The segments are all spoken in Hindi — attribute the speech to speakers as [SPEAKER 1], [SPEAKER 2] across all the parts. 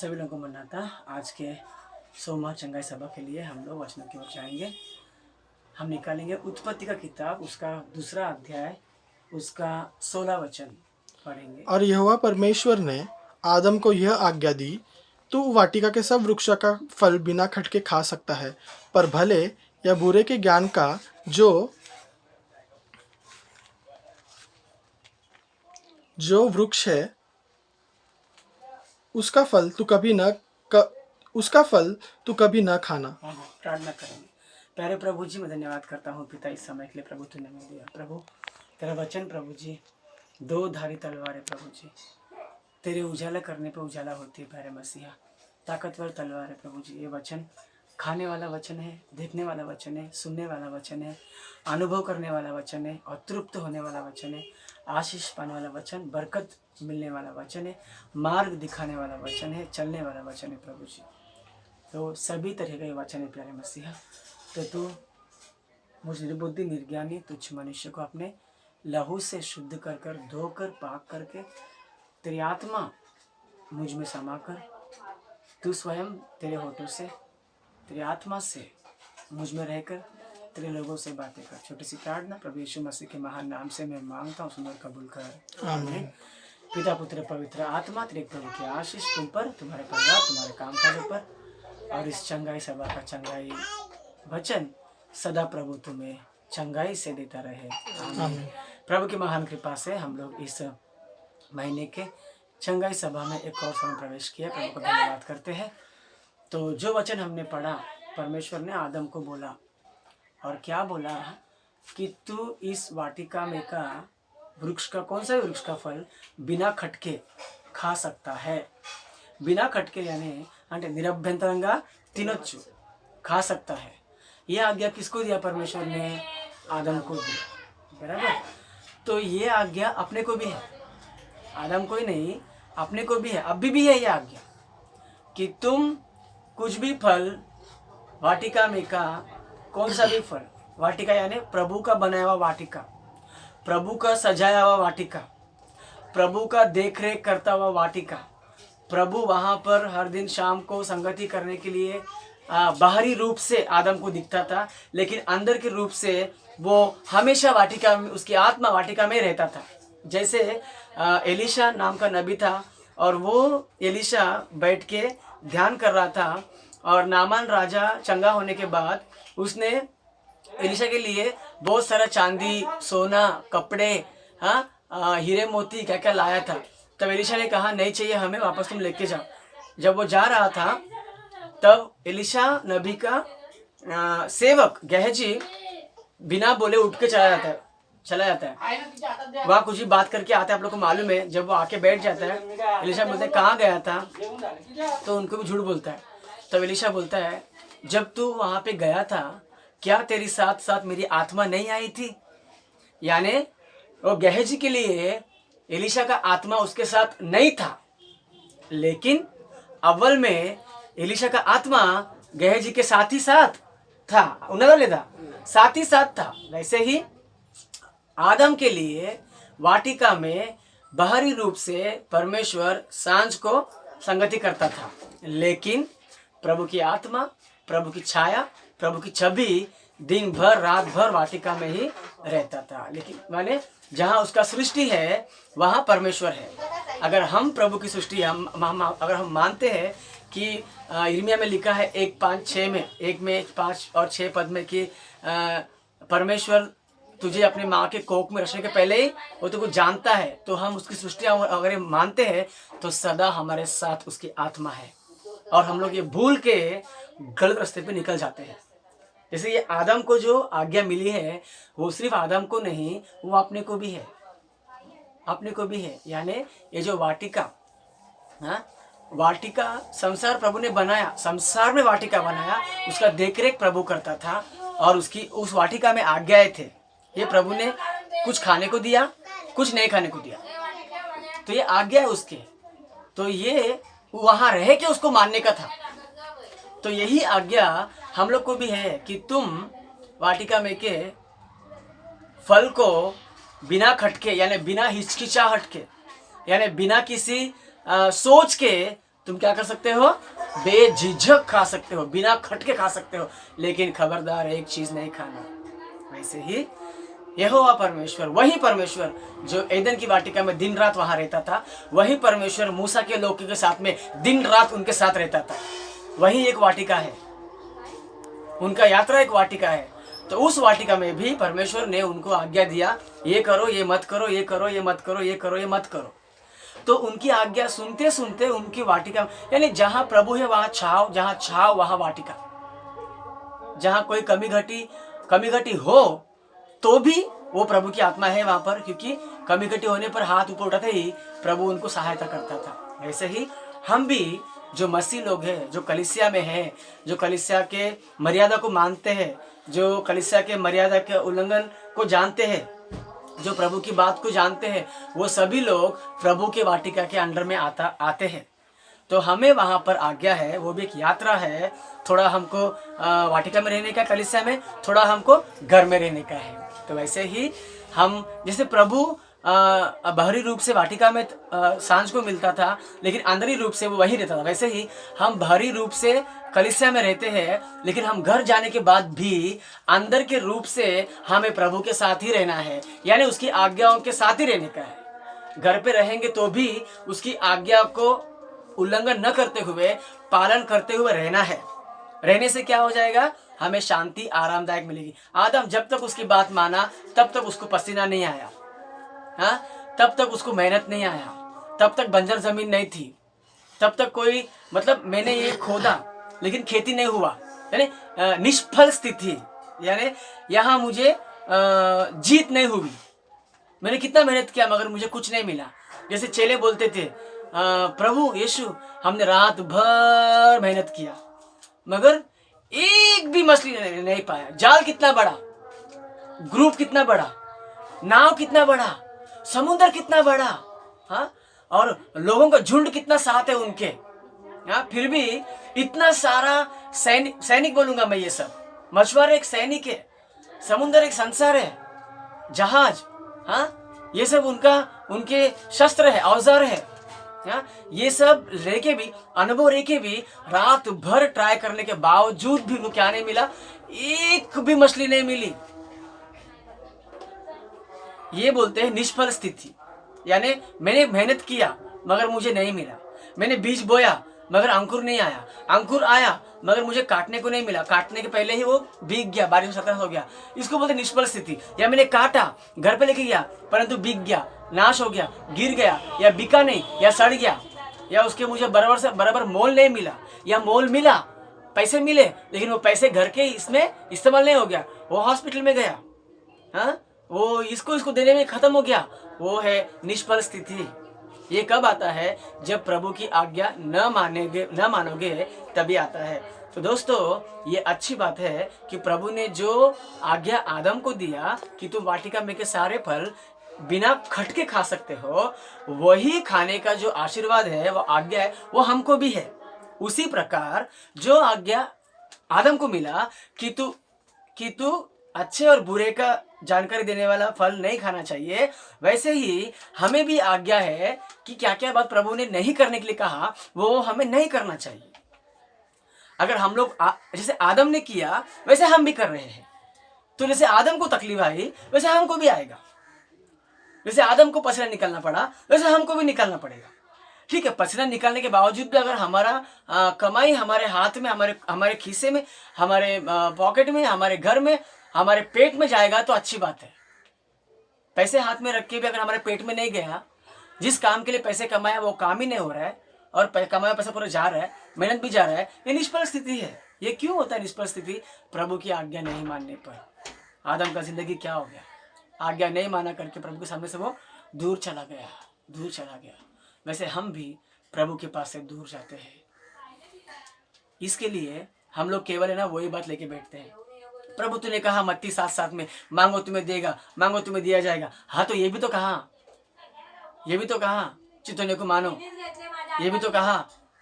[SPEAKER 1] सभी लोगों को मनाता। आज के सोमवार चंगाई सभा के लिए हम लोग वचनों की ओर जाएंगे। हम निकालेंगे उत्पत्ति का किताब, उसका 2 अध्याय, उसका 16 वचन पढ़ेंगे।
[SPEAKER 2] और यहोवा परमेश्वर ने आदम को यह आज्ञा दी, तू वाटिका के सब वृक्षों का फल बिना खटके खा सकता है, पर भले या बुरे के ज्ञान का जो वृक्ष है उसका फल तू कभी न खाना।
[SPEAKER 1] प्रार्थना करेंगे। प्यारे प्रभु जी, मैं धन्यवाद करता हूँ पिता इस समय के लिए। प्रभु तूने हमें दिया प्रभु तेरा वचन। प्रभु जी 2 धारी तलवार है प्रभु जी, तेरे उजाला करने पे उजाला होती है। प्यारे मसीहा ताकतवर तलवार है प्रभु जी। ये वचन खाने वाला वचन है, देखने वाला वचन है, सुनने वाला वचन है, अनुभव करने वाला वचन है, और तृप्त होने वाला वचन है, आशीष पाने वाला वचन, बरकत मिलने वाला वचन है, मार्ग दिखाने वाला वचन है, चलने वाला वचन है प्रभु जी। तो सभी तरह का ये वचन है प्यारे मसीहा। तो तू मुझ निर्बुद्धि निर्ज्ञानी तुच्छ मनुष्य को अपने लहू से शुद्ध कर कर धोकर पाक करके तेरी आत्मा मुझ में समा कर, तू स्वयं तेरे होठों से तेरी आत्मा से मुझ में रहकर तेरे लोगों से बातें कर। छोटी सी प्रार्थना प्रभु यीशु मसीह के महान नाम से मैं मांगता हूँ, सुंदर कबूल कर। आमीन। पिता पुत्र पवित्र आत्मा तेरे प्रभु की आशीष तुम पर, तुम्हारे परिवार, तुम्हारे कामकाजों पर, और इस चंगाई सभा का चंगाई वचन सदा प्रभु तुम्हें चंगाई से देता रहे। आमीन। प्रभु की महान कृपा से हम लोग इस महीने के चंगाई सभा में एक और समय प्रवेश किया। प्रभु को धन्यवाद करते हैं। तो जो वचन हमने पढ़ा, परमेश्वर ने आदम को बोला, और क्या बोला कि तू इस वाटिका में का वृक्ष का, कौन सा वृक्ष का फल बिना खटके खा सकता है। बिना खटके यानी అంటే నిరభ్యంతరంగా తినొచ్చు, खा सकता है। यह आज्ञा किसको दिया? परमेश्वर ने आदम को दिया, बराबर। तो ये आज्ञा अपने को भी है, आदम को ही नहीं अपने को भी है, अभी भी है यह आज्ञा कि तुम कुछ भी फल वाटिका में का, कौन सा भी फल, वाटिका यानी प्रभु का बनाया हुआ वाटिका, प्रभु का सजाया हुआ वाटिका, प्रभु का देख रेख करता हुआ वाटिका, प्रभु वहाँ पर हर दिन शाम को संगति करने के लिए बाहरी रूप से आदम को दिखता था, लेकिन अंदर के रूप से वो हमेशा वाटिका में, उसकी आत्मा वाटिका में रहता था। जैसे एलिशा नाम का नबी था, और वो एलिशा बैठ के ध्यान कर रहा था, और नामान राजा चंगा होने के बाद उसने एलिशा के लिए बहुत सारा चांदी, सोना, कपड़े, हीरे मोती क्या क्या लाया था। तब एलिशा ने कहा नहीं चाहिए हमें, वापस तुम लेके जाओ। जब वो जा रहा था तब एलिशा नबी का सेवक गेहजी बिना बोले उठ के चला जाता है। वहाँ कुछ ही बात करके आता है, आप लोग को मालूम है। जब वो आके बैठ जाता है, एलिशा बोलते हैं कहाँ गया था, तो उनको भी झूठ बोलता है। तब एलिशा बोलता है जब तू वहाँ पे गया था क्या तेरी साथ साथ मेरी आत्मा नहीं आई थी। यानी वो गेहजी के लिए एलिशा का आत्मा उसके साथ नहीं था, लेकिन अव्वल में एलिशा का आत्मा गेहजी के साथ ही साथ था, साथ ही साथ था। वैसे ही आदम के लिए वाटिका में बाहरी रूप से परमेश्वर सांझ को संगति करता था, लेकिन प्रभु की आत्मा, प्रभु की छाया, प्रभु की छवि दिन भर रात भर वाटिका में ही रहता था। लेकिन माने जहाँ उसका सृष्टि है वहाँ परमेश्वर है। अगर हम प्रभु की सृष्टि अगर हम मानते हैं कि यिर्मयाह में लिखा है 1:5-6 में, 1 में 5 और 6 पद में कि परमेश्वर तुझे अपने माँ के कोख में रचने के पहले ही वो तुझको जानता है, तो हम उसकी सृष्टि अगर मानते हैं तो सदा हमारे साथ उसकी आत्मा है, और हम लोग ये भूल के गलत रास्ते पे निकल जाते हैं। जैसे ये आदम को जो आज्ञा मिली है वो सिर्फ आदम को नहीं, वो अपने को भी है, अपने को भी है। यानी ये जो वाटिका, वाटिका संसार प्रभु ने बनाया, संसार में वाटिका बनाया, उसका देखरेख प्रभु करता था, और उसकी उस वाटिका में आज्ञाएं थे। ये प्रभु ने कुछ खाने को दिया, कुछ नहीं खाने को दिया, तो ये आज्ञा है उसके, तो ये वहां रह के उसको मानने का था। तो यही आज्ञा हम लोग को भी है कि तुम वाटिका में के फल को बिना खटके, यानी बिना हिचकिचाहट के, यानी बिना किसी सोच के तुम क्या कर सकते हो? बेझिझक खा सकते हो, बिना खटके खा सकते हो, लेकिन खबरदार एक चीज नहीं खाना। वैसे ही यहोवा परमेश्वर, वही परमेश्वर जो एदन की वाटिका में दिन रात वहां रहता था, वही परमेश्वर मूसा के लोगों के साथ में दिन रात उनके साथ रहता था। वही एक वाटिका है, उनका यात्रा एक वाटिका है। तो उस वाटिका में भी परमेश्वर ने उनको आज्ञा दिया, ये करो, ये मत करो, ये करो, ये मत करो, ये करो, ये मत करो। तो उनकी आज्ञा सुनते सुनते उनकी वाटिका, यानी जहां प्रभु है वहां छाव, जहां छाव वहां वाटिका। जहां कोई कमी घटी हो तो भी वो प्रभु की आत्मा है वहां पर, क्योंकि कमी घटी होने पर हाथ ऊपर उठाते ही प्रभु उनको सहायता करता था। वैसे ही हम भी जो मसीह लोग हैं, जो कलीसिया में हैं, जो कलीसिया के मर्यादा को मानते हैं, जो कलीसिया के मर्यादा के उल्लंघन को जानते हैं, जो प्रभु की बात को जानते हैं, वो सभी लोग प्रभु के वाटिका के अंडर में आते हैं। तो हमें वहाँ पर आज्ञा है, वो भी एक यात्रा है। थोड़ा हमको वाटिका में रहने का, कलीसिया में, थोड़ा हमको घर में रहने का है। तो वैसे ही हम, जैसे प्रभु बाहरी रूप से वाटिका में सांझ को मिलता था, लेकिन अंदरी रूप से वो वही रहता था, वैसे ही हम बाहरी रूप से कलीसिया में रहते हैं, लेकिन हम घर जाने के बाद भी अंदर के रूप से हमें प्रभु के साथ ही रहना है, यानी उसकी आज्ञाओं के साथ ही रहने का है। घर पे रहेंगे तो भी उसकी आज्ञा को उल्लंघन न करते हुए, पालन करते हुए रहना है। रहने से क्या हो जाएगा? हमें शांति आरामदायक मिलेगी। आदम जब तक उसकी बात माना तब तक उसको पसीना नहीं आया, हाँ, तब तक उसको मेहनत नहीं आया, तब तक बंजर जमीन नहीं थी, तब तक कोई, मतलब मैंने ये खोदा लेकिन खेती नहीं हुआ, यानी निष्फल स्थिति, यानी यहाँ मुझे जीत नहीं हुई। मैंने कितना मेहनत किया मगर मुझे कुछ नहीं मिला। जैसे चेले बोलते थे, प्रभु यीशु, हमने रात भर मेहनत किया मगर एक भी मछली नहीं पाया। जाल कितना बड़ा, ग्रुप कितना बड़ा, नाव कितना बड़ा, समुद्र कितना बड़ा, हाँ, और लोगों का झुंड कितना साथ है उनके, हाँ, फिर भी इतना सारा सैनिक बोलूंगा मैं, ये सब मछुआरे एक सैनिक है, समुद्र एक संसार है, जहाज, हाँ, ये सब उनके शस्त्र है, औजार है, हाँ, ये सब लेके भी, अनुभव लेके भी, रात भर ट्राई करने के बावजूद भी उनको क्या नहीं मिला? एक भी मछली नहीं मिली। ये बोलते हैं निष्फल स्थिति, यानी मैंने मेहनत किया मगर मुझे नहीं मिला। मैंने बीज बोया मगर अंकुर नहीं आया, अंकुर आया मगर मुझे काटने को नहीं मिला, काटने के पहले ही वो बिक गया, बारिश में सतर्क हो गया। इसको बोलते निष्फल स्थिति। या मैंने काटा, घर पे लेके गया परंतु बिक गया, नाश हो गया, गिर गया, या बिका नहीं, या सड़ गया, या उसके मुझे बराबर मोल नहीं मिला, या मोल मिला, पैसे मिले लेकिन वो पैसे घर के इसमें इस्तेमाल नहीं हो गया, वो हॉस्पिटल में गया, हाँ, वो इसको देने में खत्म हो गया। वो है निष्फल स्थिति। ये कब आता है? जब प्रभु की आज्ञा न मानोगे तभी आता है। तो दोस्तों, ये अच्छी बात है कि प्रभु ने जो आज्ञा आदम को दिया कि तुम वाटिका में के सारे फल बिना खटके खा सकते हो, वही खाने का जो आशीर्वाद है, वो आज्ञा है, वो हमको भी है। उसी प्रकार जो आज्ञा आदम को मिला कि तू अच्छे और बुरे का जानकारी देने वाला फल नहीं खाना चाहिए, वैसे ही हमें भी आज्ञा है कि क्या क्या बात प्रभु ने नहीं करने के लिए कहा वो हमें नहीं करना चाहिए। अगर हम लोग जैसे आदम ने किया वैसे हम भी कर रहे हैं, तो जैसे आदम को तकलीफ आई वैसे हमको भी आएगा। जैसे आदम को पसीना निकालना पड़ा वैसे हमको भी निकालना पड़ेगा। ठीक है, पसीना निकालने के बावजूद भी अगर हमारा कमाई हमारे हाथ में, हमारे खीसे में, हमारे पॉकेट में, हमारे घर में, हमारे पेट में जाएगा तो अच्छी बात है। पैसे हाथ में रख के भी अगर हमारे पेट में नहीं गया, जिस काम के लिए पैसे कमाया वो काम ही नहीं हो रहा है, और कमाया पैसा पूरा जा रहा है, मेहनत भी जा रहा है, ये निष्फल स्थिति है। ये क्यों होता है निष्फल स्थिति? प्रभु की आज्ञा नहीं मानने पर। आदम का जिंदगी क्या हो गया? आज्ञा नहीं माना करके प्रभु के सामने से वो दूर चला गया। वैसे हम भी प्रभु के पास से दूर जाते हैं। इसके लिए हम लोग केवल है ना वही बात लेके बैठते हैं, प्रभु तूने कहा मत्ती 7:7 में, मांगो तुम्हें देगा, मांगो तुम्हें दिया जाएगा। हाँ, तो ये भी तो कहा चित्त होने को मानो, ये भी तो कहा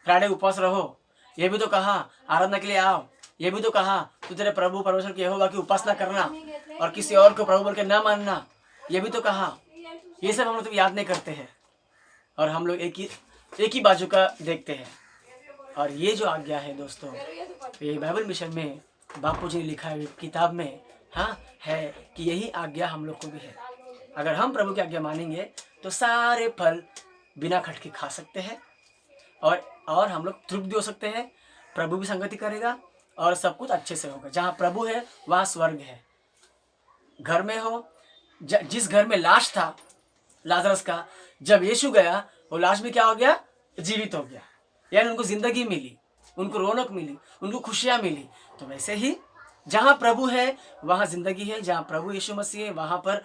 [SPEAKER 1] फ्राइडे उपवास रहो, ये भी तो कहा आराधना के लिए आओ, ये भी तो कहा तू तेरे प्रभु परमेश्वर के यहोवा की उपासना करना और किसी और को प्रभु बोल के न मानना, ये भी तो कहा। ये सब हम लोग तो याद नहीं करते हैं, और हम लोग एक ही बाजू का देखते हैं। और ये जो आज्ञा है दोस्तों, ये बाइबल मिशन में बापू जी ने लिखा है किताब में, हाँ, है कि यही आज्ञा हम लोग को भी है। अगर हम प्रभु की आज्ञा मानेंगे तो सारे फल बिना खटके खा सकते हैं, और हम लोग तृप्त भी हो सकते हैं, प्रभु भी संगति करेगा और सब कुछ अच्छे से होगा। जहाँ प्रभु है वहाँ स्वर्ग है। घर में हो, जिस घर में लाश था लाजरस का, जब यीशु गया वो लाश भी क्या हो गया, जीवित हो गया। यानी उनको जिंदगी मिली, उनको रौनक मिली, उनको खुशियाँ मिली। तो वैसे ही जहाँ प्रभु है वहाँ जिंदगी है, जहाँ प्रभु यीशु मसीह है वहाँ पर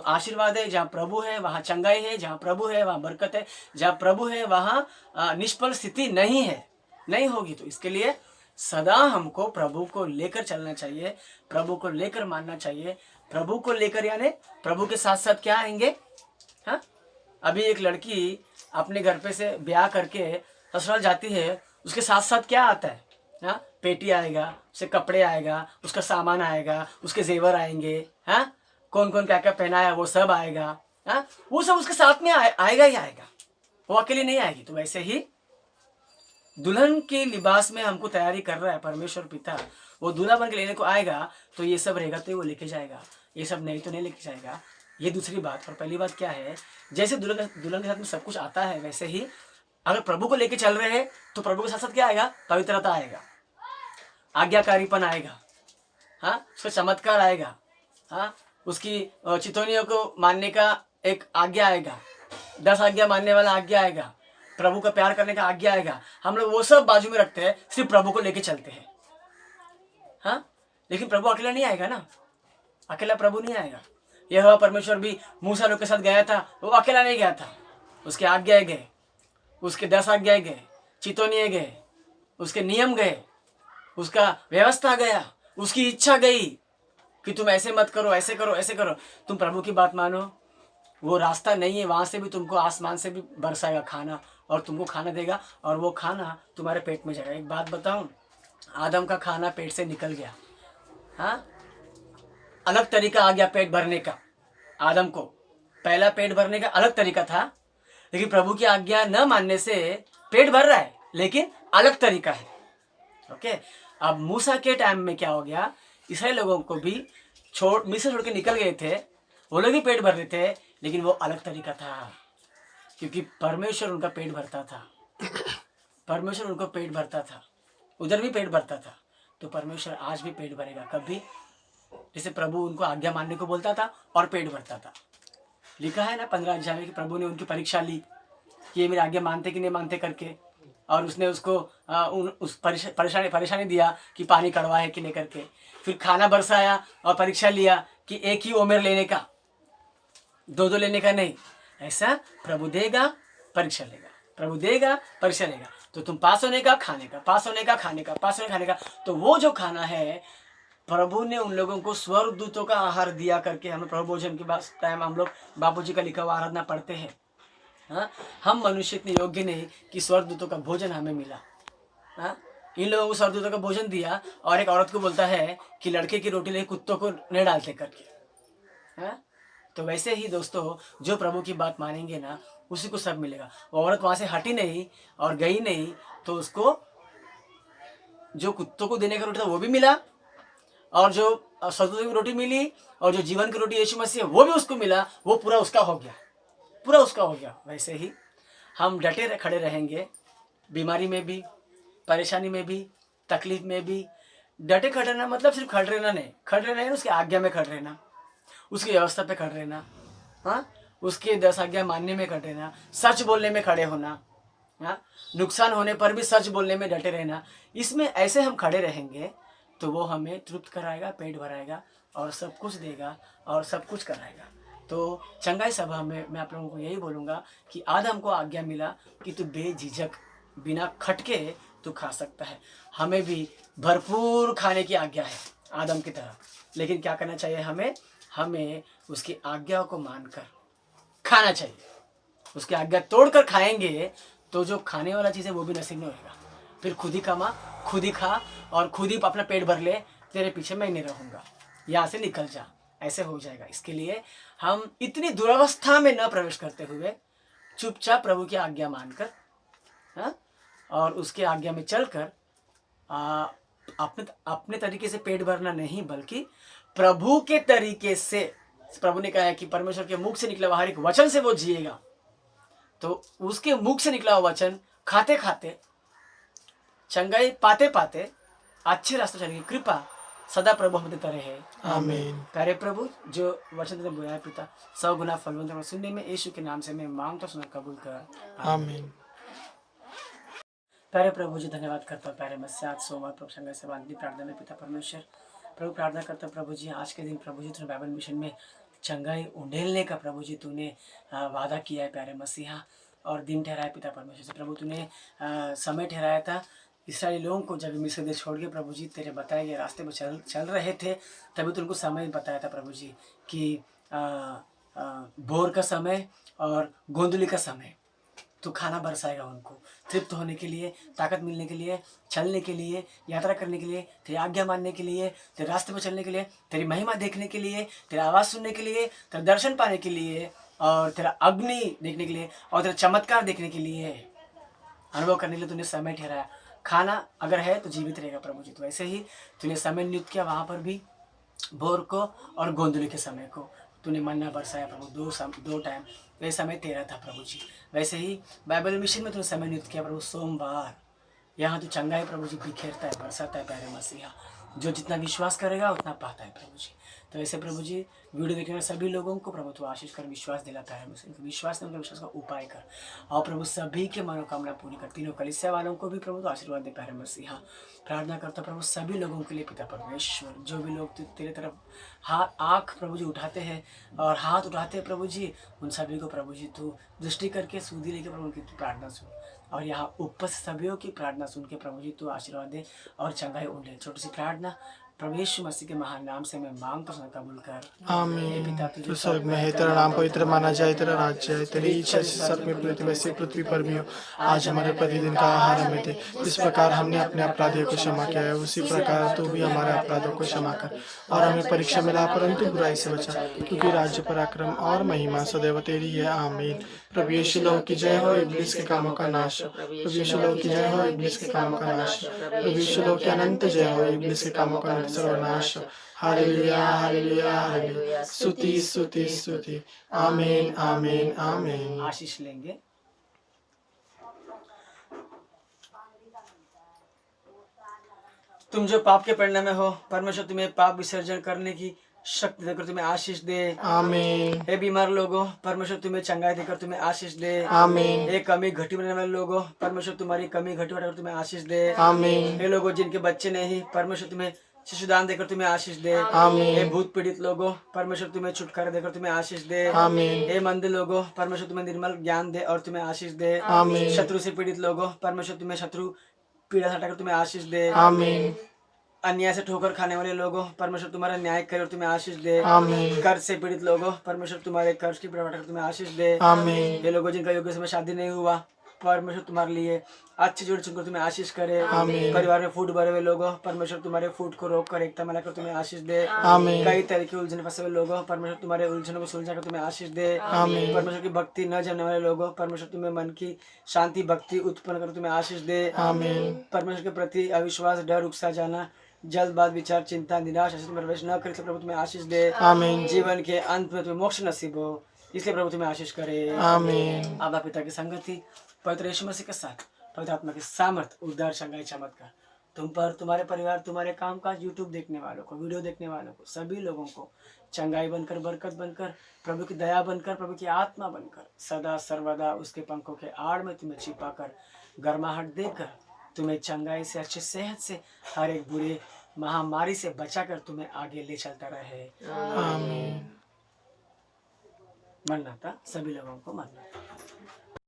[SPEAKER 1] आशीर्वाद है, जहाँ प्रभु है वहाँ चंगाई है, जहाँ प्रभु है वहाँ बरकत है, जहाँ प्रभु है वहाँ निष्फल स्थिति नहीं है, नहीं होगी। तो इसके लिए सदा हमको प्रभु को लेकर चलना चाहिए, प्रभु को लेकर मानना चाहिए। प्रभु को लेकर यानी प्रभु के साथ साथ क्या आएंगे, हाँ। अभी एक लड़की अपने घर पे से ब्याह करके ससुराल जाती है, उसके साथ साथ क्या आता है, हाँ, पेटी आएगा, उससे कपड़े आएगा, उसका सामान आएगा, उसके जेवर आएंगे, हाँ, कौन कौन क्या क्या पहना है वो सब आएगा, हाँ, वो सब उसके साथ में आएगा ही आएगा, वो अकेले नहीं आएगी। तो वैसे ही दुल्हन के लिबास में हमको तैयारी कर रहा है परमेश्वर पिता, वो दूल्हा बन के लेने को आएगा तो ये सब रहेगा तो वो लेके जाएगा, ये सब नहीं तो नहीं लेके जाएगा। ये दूसरी बात। और पहली बात क्या है, जैसे दुल्हन के साथ में सब कुछ आता है, वैसे ही अगर प्रभु को लेके चल रहे हैं तो प्रभु के साथ साथ क्या आएगा, पवित्रता आएगा, आज्ञाकारीपन आएगा, हाँ, उसका चमत्कार आएगा, हाँ, उसकी चितौनियों को मानने का एक आज्ञा आएगा, 10 आज्ञा मानने वाला आज्ञा आएगा, प्रभु का प्यार करने का आज्ञा आएगा। हम लोग वो सब बाजू में रखते हैं, सिर्फ प्रभु को लेके चलते हैं, हाँ। लेकिन प्रभु अकेला नहीं आएगा ना, अकेला प्रभु नहीं आएगा। यहोवा परमेश्वर भी मूसा लोग के साथ गया था, वो अकेला नहीं गया था, उसके आज्ञाएं गए, उसके 10 आज्ञाएं गए, चितौनियाँ गए, उसके नियम गए, उसका व्यवस्था गया, उसकी इच्छा गई कि तुम ऐसे मत करो, ऐसे करो, ऐसे करो। तुम प्रभु की बात मानो, वो रास्ता नहीं है, वहाँ से भी तुमको आसमान से भी बरसाएगा खाना, और तुमको खाना देगा, और वो खाना तुम्हारे पेट में जाएगा। एक बात बताऊं, आदम का खाना पेट से निकल गया, हाँ, अलग तरीका आ गया पेट भरने का। आदम को पहला पेट भरने का अलग तरीका था, लेकिन प्रभु की आज्ञा न मानने से पेट भर रहा है, लेकिन अलग तरीका है। ओके, अब मूसा के टाइम में क्या हो गया, इसराइल लोगों को भी मिस्र छोड़ के निकल गए थे, वो लोग भी पेट भर रहे थे, लेकिन वो अलग तरीका था, क्योंकि परमेश्वर उनका पेट भरता था, परमेश्वर उनको पेट भरता था, उधर भी पेट भरता था। तो परमेश्वर आज भी पेट भरेगा कभी, जैसे प्रभु उनको आज्ञा मानने को बोलता था और पेट भरता था। लिखा है ना 15 अध्याय में कि प्रभु ने उनकी परीक्षा ली कि ये मेरी आज्ञा मानते कि नहीं मानते करके, और उसने उसको उस परेशानी दिया कि पानी कड़वा है कि नहीं करके, फिर खाना बरसाया और परीक्षा लिया कि एक ही ओमेर लेने का, 2 लेने का नहीं। ऐसा प्रभु देगा परीक्षा लेगा, प्रभु देगा परीक्षा लेगा। तो तुम पास होने का खाने का, पास होने का खाने का, पास होने खाने का। तो वो जो खाना है प्रभु ने उन लोगों को स्वर्गदूतों का आहार दिया करके, हम प्रभु भोजन के बाद टाइम हम लोग बापू जी का लिखा हुआ आराधना पढ़ते हैं, हाँ। हम मनुष्य इतने योग्य नहीं कि स्वर्गदूतों का भोजन हमें मिला, हाँ। इन लोगों को स्वर्गदूतों का भोजन दिया, और एक औरत को बोलता है कि लड़के की रोटी ले कुत्तों को नहीं डालते करके, हाँ। तो वैसे ही दोस्तों, जो प्रभु की बात मानेंगे ना, उसी को सब मिलेगा। वो औरत वहाँ से हटी नहीं और गई नहीं, तो उसको जो कुत्तों को देने का रोटी था वो भी मिला, और जो स्वर्गदूतों की रोटी मिली, और जो जीवन की रोटी यीशु मसीह वो भी उसको मिला, वो पूरा उसका हो गया, पूरा उसका हो गया। वैसे ही हम डटे खड़े रहेंगे, बीमारी में भी, परेशानी में भी, तकलीफ में भी। डटे खड़े रहना मतलब सिर्फ खड़े रहना नहीं, खड़े रहना उसकी आज्ञा में खड़े रहना, उसकी व्यवस्था पे खड़े रहना, हाँ, उसके 10 आज्ञा मानने में खड़े रहना, सच बोलने में खड़े होना, हाँ, नुकसान होने पर भी सच बोलने में डटे रहना। इसमें ऐसे हम खड़े रहेंगे तो वो हमें तृप्त कराएगा, पेट भराएगा, और सब कुछ देगा, और सब कुछ कराएगा। तो चंगाई सभा में मैं आप लोगों को यही बोलूँगा कि आदम को आज्ञा मिला कि तू बेझिझक बिना खटके तू खा सकता है। हमें भी भरपूर खाने की आज्ञा है आदम की तरह, लेकिन क्या करना चाहिए हमें उसकी आज्ञा को मानकर खाना चाहिए। उसकी आज्ञा तोड़कर खाएंगे तो जो खाने वाला चीज़ है वो भी नसीब नहीं होगा। फिर खुद ही कमा, खुद ही खा, और खुद ही अपना पेट भर ले, तेरे पीछे मैं नहीं रहूँगा, यहाँ से निकल जा, ऐसे हो जाएगा। इसके लिए हम इतनी दुरावस्था में न प्रवेश करते हुए चुपचाप प्रभु की आज्ञा मानकर, हाँ, और उसके आज्ञा में चलकर अपने अपने तरीके से पेट भरना नहीं, बल्कि प्रभु के तरीके से। प्रभु ने कहा है कि परमेश्वर के मुख से निकला हुआ हर एक वचन से वो जिएगा। तो उसके मुख से निकला हुआ वचन खाते खाते, चंगाई पाते पाते अच्छे रास्ते चलेगी। कृपा सदा प्रभु हम देता रहे।
[SPEAKER 2] आमीन।
[SPEAKER 1] प्यारे प्रभु, जो वचन तुमने बोला है पिता, 100 गुना फलवंत सुनने में यीशु के नाम से मैं मांगता सुना कबूल कर।
[SPEAKER 2] आमीन।
[SPEAKER 1] प्यारे प्रभु जी, धन्यवाद करता हूँ प्यारे मसीह आज सोमवार प्रभु संग से बांधी प्रार्थना में पिता परमेश्वर प्रभु प्रार्थना करता हूँ प्रभु जी, आज के दिन प्रभु जी तूने बाइबल मिशन में चंगाई उंडेलने का प्रभु जी तूने वादा किया है प्यारे मसीहा, और दिन ठहराया पिता परमेश्वर से। प्रभु तूने समय ठहराया था इसराइली लोगों को, जब मिस्र देश छोड़ के प्रभु जी तेरे बताए गए रास्ते में चल रहे थे, तभी तुमको समय बताया था प्रभु जी कि भोर का समय और गोंदली का समय तो खाना बरसाएगा उनको, तृप्त होने के लिए, ताकत मिलने के लिए, चलने के लिए, यात्रा करने के लिए, तेरी आज्ञा मानने के लिए, तेरे रास्ते पर चलने के लिए, तेरी महिमा देखने के लिए, तेरा आवाज़ सुनने के लिए, तेरा दर्शन पाने के लिए, और तेरा अग्नि देखने के लिए, और तेरा चमत्कार देखने के लिए, अनुभव करने के लिए तूने समय ठहराया। खाना अगर है तो जीवित रहेगा प्रभु जी। तो ऐसे ही तूने समय नियुक्त किया वहाँ पर भी, भोर को और गोंदली के समय को तूने मन्ना बरसाया प्रभु, दो टाइम वे समय तेरा था प्रभु जी। वैसे ही बाइबल मिशन में तूने समय नियुक्त किया प्रभु, सोमवार यहाँ तो चंगाई प्रभु जी बिखेरता है, बरसाता है प्यारे मसीहा। जो जितना विश्वास करेगा उतना पाता है प्रभु जी। तो ऐसे प्रभु जी वीडियो देखने वाले सभी लोगों को प्रभु तो आशीष कर, विश्वास दिलाता है उनका विश्वास, उनका विश्वास का उपाय कर, और प्रभु सभी के मनोकामना पूरी कर। तीनों कलीसिया वालों को भी प्रभु तो आशीर्वाद दे प्यारे मसीहा। प्रार्थना करता प्रभु सभी लोगों के लिए पिता परमेश्वर, जो भी लोग तेरे तरफ आँख प्रभु जी उठाते हैं और हाथ उठाते हैं प्रभु जी, उन सभी को प्रभु जी तू दृष्टि करके सूदी लेके प्रभु उनकी प्रार्थना सुन, और यहाँ उपस्थित सभी की प्रार्थना सुन के प्रभु जी तू आशीर्वाद दे और चंगाई उंडे। छोटी सी प्रार्थना प्रभु यीशु मसीह के महान नाम से मैं मांगता हूँ, कबूल कर।
[SPEAKER 2] आमीन। तू स्वर्ग में है, तेरा नाम पवित्र माना जाए, तेरा राज्य है, तेरी इच्छा जैसे स्वर्ग में पृथ्वी वैसे पृथ्वी पर भी हो। आज हमारे प्रतिदिन का आहार हमें दे, जिस प्रकार हमने अपने अपराधियों को क्षमा किया है उसी प्रकार तू भी हमारे अपराधों को क्षमा कर, और हमें परीक्षा में ला परंतु बुराई से बचा, क्योंकि राज्य पराक्रम और महिमा सदैव तेरी है। आमीन। प्रभु यीशु लोग की जय हो, इब्लिस के कामों का नाश हो। प्रभु यीशु लोग की जय हो, इब्लिस के कामों का नाश हो। प्रभु यीशु लोग की अनंत जय हो, इब्लिस के कामों का अनंत सर्वनाश हो। हालेलुया हालेलुया हालेलुया, स्तुति स्तुति स्तुति। आमीन आमीन आमीन।
[SPEAKER 1] आशीष लेंगे। तुम जो पाप के प्रेरणा में हो, परमेश्वर तुम्हें पाप विसर्जन करने की शक्ति देकर तुम्हें आशीष दे।
[SPEAKER 2] आमीन।
[SPEAKER 1] हे बीमार लोगों, परमेश्वर तुम्हें चंगाई देकर तुम्हें आशीष दे।
[SPEAKER 2] आमीन।
[SPEAKER 1] हे कमी घटी बनने वाले लोगों, परमेश्वर तुम्हारी कमी घटी बनाकर तुम्हें आशीष दे।
[SPEAKER 2] आमीन।
[SPEAKER 1] हे लोगों जिनके बच्चे नहीं, परमेश्वर तुम्हें शिशुदान देकर तुम्हें आशीष दे।
[SPEAKER 2] आमीन।
[SPEAKER 1] हे भूत पीड़ित लोगों, परमेश्वर तुम्हें छुटकारा देकर तुम्हें आशीष दे।
[SPEAKER 2] आमीन।
[SPEAKER 1] हे मंद लोगों, परमेश्वर तुम्हें निर्मल ज्ञान दे और तुम्हें आशीष दे।
[SPEAKER 2] आमीन।
[SPEAKER 1] शत्रु से पीड़ित लोगों, परमेश्वर तुम्हें शत्रु पीड़ा हटाकर तुम्हें आशीष दे।
[SPEAKER 2] आमीन।
[SPEAKER 1] अन्याय से ठोकर खाने वाले लोगों, परमेश्वर तुम्हारा न्याय करे और तुम्हें आशीष दे।
[SPEAKER 2] आमीन।
[SPEAKER 1] कर्ज से पीड़ित लोगों, परमेश्वर तुम्हारे कर्ज की पीड़ा हटाकर तुम्हें आशीष दे।
[SPEAKER 2] आमीन।
[SPEAKER 1] ये लोगों जिनका योग्य समय शादी नहीं हुआ, परमेश्वर तुम्हारे लिए अच्छे जोड़ी चुनकर तुम्हें आशीष करे।
[SPEAKER 2] आमीन।
[SPEAKER 1] परिवार में फूट भरे हुए लोगों, परमेश्वर तुम्हारे फूट को रोक कर एकता मिलाकर तुम्हें आशीष दे।
[SPEAKER 2] आमीन।
[SPEAKER 1] कई तरह के उलझन फंसे हुए लोगों, परमेश्वर तुम्हारे उलझनों को सुलझा कर तुम्हें आशीष दे।
[SPEAKER 2] आमीन।
[SPEAKER 1] परमेश्वर की भक्ति न जानने वाले लोगों, परमेश्वर तुम्हें मन की शांति भक्ति उत्पन्न कर तुम्हें आशीष दे।
[SPEAKER 2] आमीन।
[SPEAKER 1] परमेश्वर के प्रति अविश्वास डर उकसा जाना, जल्दबाज विचार चिंता निराश ऐसे प्रवेश न करे, प्रभु तुम्हें आशीष दे।
[SPEAKER 2] आमीन।
[SPEAKER 1] जीवन के अंत में तुम्हें मोक्ष नसीब हो, इसलिए प्रभु तुम्हें आशीष करे।
[SPEAKER 2] आमीन।
[SPEAKER 1] आबा पिता की संगति, पवित्र यीशु मसीह के साथ, पवित्र आत्मा की सामर्थ, उद्धार चंगाई चमत्कार तुम पर, तुम्हारे परिवार, तुम्हारे कामकाज, यूट्यूब देखने वालों को, वीडियो देखने वालों को, सभी लोगों को चंगाई बनकर, बरकत बनकर, प्रभु की दया बनकर, प्रभु की आत्मा बनकर, सदा सर्वदा उसके पंखों के आड़ में तुम्हें छिपाकर, गर्माहट देकर, तुम्हें चंगाई से, अच्छी सेहत से, हर एक बुरे महामारी से बचाकर तुम्हें आगे ले चलता रहे।
[SPEAKER 2] आमीन।
[SPEAKER 1] मरना था, सभी लोगों को मरना था।